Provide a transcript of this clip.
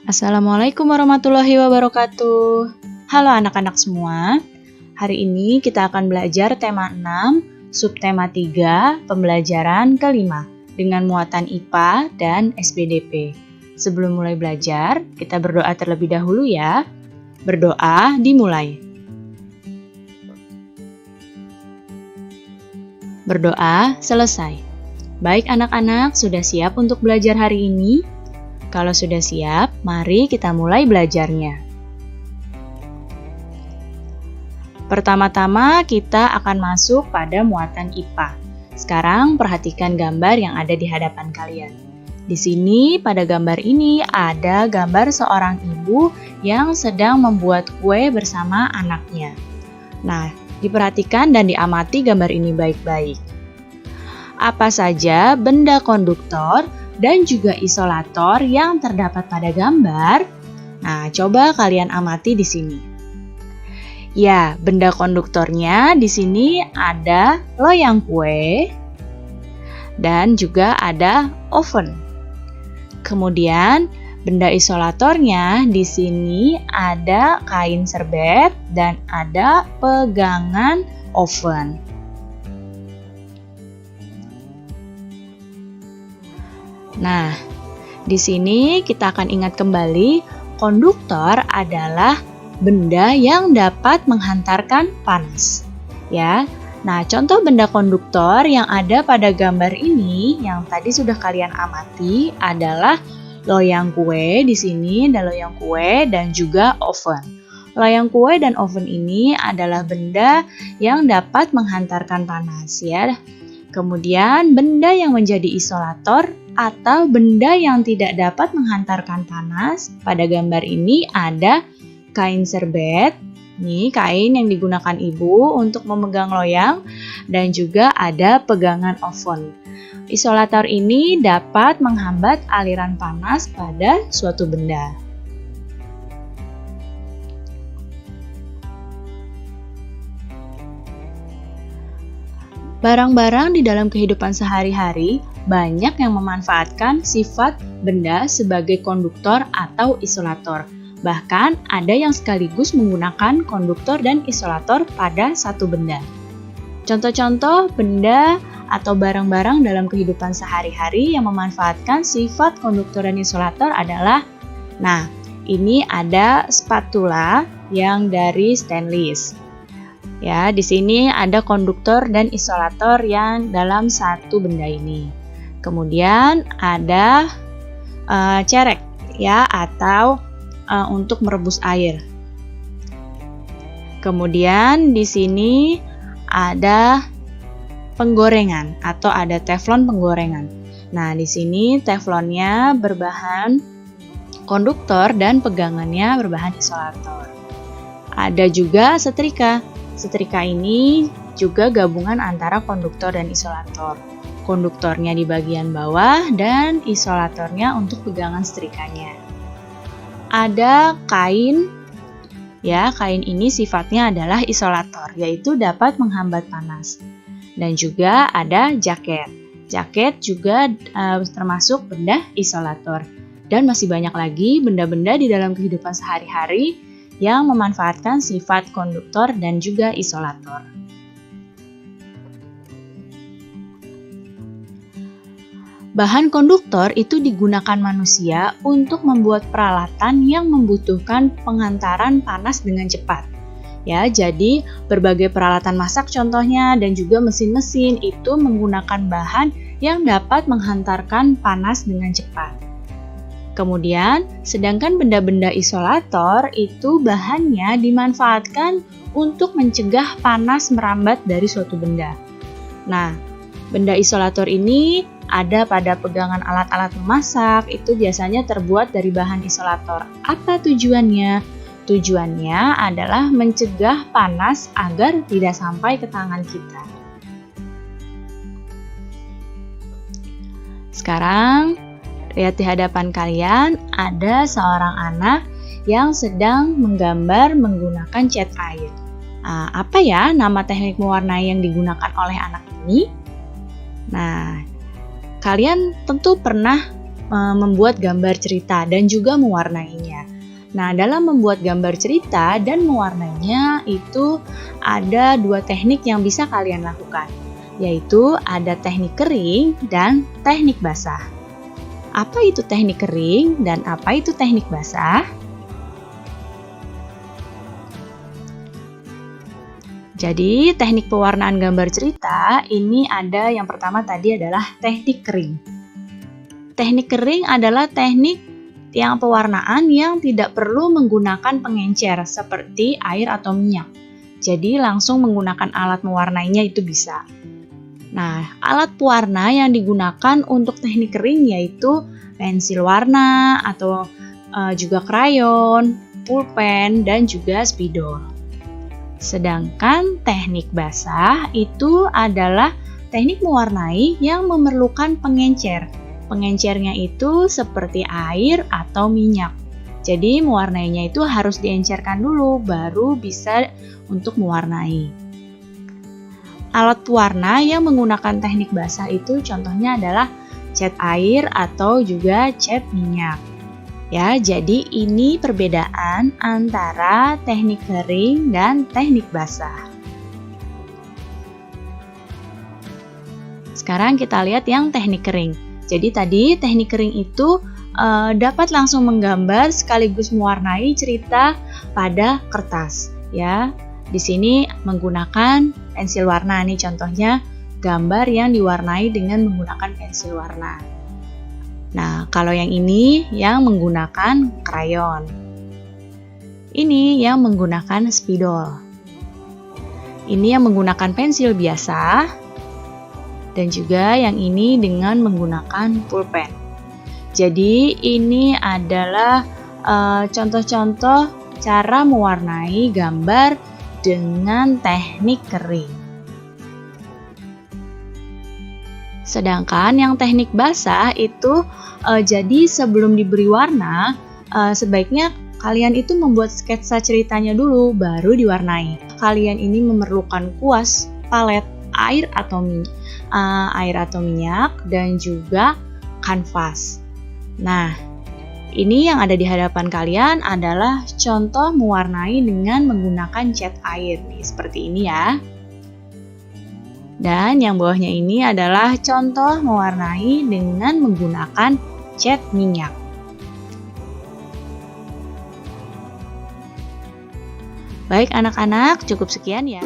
Assalamualaikum warahmatullahi wabarakatuh. Halo anak-anak semua. Hari ini kita akan belajar tema 6, subtema 3, pembelajaran kelima dengan muatan IPA dan SPDP. Sebelum mulai belajar, kita berdoa terlebih dahulu ya. Berdoa dimulai. Berdoa selesai. Baik anak-anak, sudah siap untuk belajar hari ini? Kalau sudah siap, mari kita mulai belajarnya. Pertama-tama kita akan masuk pada muatan IPA. Sekarang perhatikan gambar yang ada di hadapan kalian. Di sini pada gambar ini ada gambar seorang ibu yang sedang membuat kue bersama anaknya. Nah, diperhatikan dan diamati gambar ini baik-baik. Apa saja benda konduktor dan juga isolator yang terdapat pada gambar? Nah, coba kalian amati di sini. Ya, benda konduktornya di sini ada loyang kue dan juga ada oven. Kemudian, benda isolatornya di sini ada kain serbet dan ada pegangan oven. Nah, di sini kita akan ingat kembali, konduktor adalah benda yang dapat menghantarkan panas. Ya. Nah, contoh benda konduktor yang ada pada gambar ini yang tadi sudah kalian amati adalah loyang kue di sini, ada loyang kue dan juga oven. Loyang kue dan oven ini adalah benda yang dapat menghantarkan panas ya. Kemudian benda yang menjadi isolator atau benda yang tidak dapat menghantarkan panas pada gambar ini ada kain serbet, nih kain yang digunakan ibu untuk memegang loyang, dan juga ada pegangan oven. Isolator ini dapat menghambat aliran panas pada suatu benda. Barang-barang di dalam kehidupan sehari-hari banyak yang memanfaatkan sifat benda sebagai konduktor atau isolator. Bahkan ada yang sekaligus menggunakan konduktor dan isolator pada satu benda. Contoh-contoh benda atau barang-barang dalam kehidupan sehari-hari yang memanfaatkan sifat konduktor dan isolator adalah, nah, ini ada spatula yang dari stainless. Ya, di sini ada konduktor dan isolator yang dalam satu benda ini. Kemudian ada cerek ya atau untuk merebus air. Kemudian di sini ada penggorengan atau ada teflon penggorengan. Nah, di sini teflonnya berbahan konduktor dan pegangannya berbahan isolator. Ada juga setrika. Setrika ini juga gabungan antara konduktor dan isolator. Konduktornya di bagian bawah dan isolatornya untuk pegangan setrikanya. Ada kain, ya kain ini sifatnya adalah isolator, yaitu dapat menghambat panas. Dan juga ada jaket. Jaket juga termasuk benda isolator. Dan masih banyak lagi benda-benda di dalam kehidupan sehari-hari yang memanfaatkan sifat konduktor dan juga isolator. Bahan konduktor itu digunakan manusia untuk membuat peralatan yang membutuhkan pengantaran panas dengan cepat. Ya, jadi berbagai peralatan masak contohnya dan juga mesin-mesin itu menggunakan bahan yang dapat menghantarkan panas dengan cepat. Kemudian, sedangkan benda-benda isolator itu bahannya dimanfaatkan untuk mencegah panas merambat dari suatu benda. Nah, benda isolator ini ada pada pegangan alat-alat memasak, itu biasanya terbuat dari bahan isolator. Apa tujuannya? Tujuannya adalah mencegah panas agar tidak sampai ke tangan kita. Sekarang, lihat di hadapan kalian ada seorang anak yang sedang menggambar menggunakan cat air. Apa ya nama teknik mewarnai yang digunakan oleh anak ini? Nah, kalian tentu pernah membuat gambar cerita dan juga mewarnainya. Nah, dalam membuat gambar cerita dan mewarnainya itu ada dua teknik yang bisa kalian lakukan, yaitu ada teknik kering dan teknik basah. Apa itu teknik kering dan apa itu teknik basah? Jadi, teknik pewarnaan gambar cerita ini ada yang pertama tadi adalah teknik kering. Teknik kering adalah teknik yang pewarnaan yang tidak perlu menggunakan pengencer seperti air atau minyak. Jadi, langsung menggunakan alat mewarnainya itu bisa. Nah, alat pewarna yang digunakan untuk teknik kering yaitu pensil warna atau juga krayon, pulpen, dan juga spidol. Sedangkan teknik basah itu adalah teknik mewarnai yang memerlukan pengencer. Pengencernya itu seperti air atau minyak. Jadi mewarnainya itu harus diencerkan dulu baru bisa untuk mewarnai. Alat pewarna yang menggunakan teknik basah itu contohnya adalah cat air atau juga cat minyak. Ya, jadi ini perbedaan antara teknik kering dan teknik basah. Sekarang kita lihat yang teknik kering. Jadi tadi teknik kering itu dapat langsung menggambar sekaligus mewarnai cerita pada kertas. Ya, di sini menggunakan pensil warna. Nih contohnya gambar yang diwarnai dengan menggunakan pensil warna. Nah, kalau yang ini yang menggunakan krayon. Ini yang menggunakan spidol. Ini yang menggunakan pensil biasa. Dan juga yang ini dengan menggunakan pulpen. Jadi, ini adalah contoh-contoh cara mewarnai gambar dengan teknik kering. Sedangkan yang teknik basah itu jadi sebelum diberi warna, sebaiknya kalian itu membuat sketsa ceritanya dulu, baru diwarnai. Kalian ini memerlukan kuas, palet, air atau minyak, dan juga kanvas. Nah, ini yang ada di hadapan kalian adalah contoh mewarnai dengan menggunakan cat air, nih, seperti ini ya. Dan yang bawahnya ini adalah contoh mewarnai dengan menggunakan cat minyak. Baik anak-anak, cukup sekian ya.